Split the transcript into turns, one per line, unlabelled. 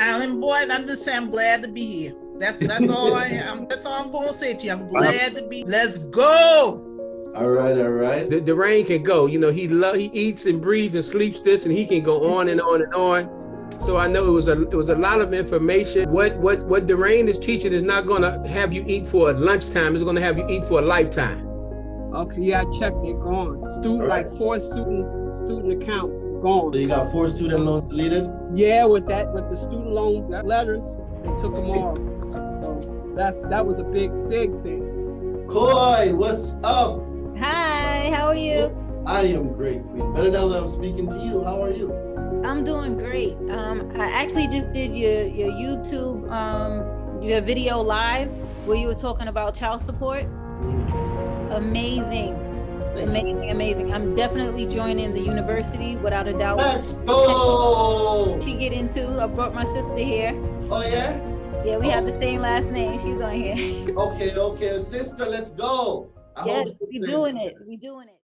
Alan Boyd, I'm just saying I'm glad to be here. That's all I am. That's all I'm gonna say to you. I'm glad to be. Let's go.
All right.
The rain can go. You know, he eats and breathes and sleeps this, and he can go on and on and on. So I know it was a lot of information. What Daraine is teaching is not gonna have you eat for a lunchtime. It's gonna have you eat for a lifetime.
Okay, yeah, I checked it. Gone. Like 4 student accounts gone.
So you got 4 student loans deleted?
Yeah, with the student loan letters, they took them all. So that was a big thing.
Koi, what's up?
Hi, how are you?
I am great, Queen. Better now that I'm speaking to you. How are you?
I'm doing great. I actually just did your YouTube your video live where you were talking about child support. Amazing. I'm definitely joining the university without a doubt.
Let's go.
She get into. I brought my sister here.
Oh yeah?
Yeah, we have the same last name. She's on here.
Okay, sister, let's go.
Yes, we're doing it.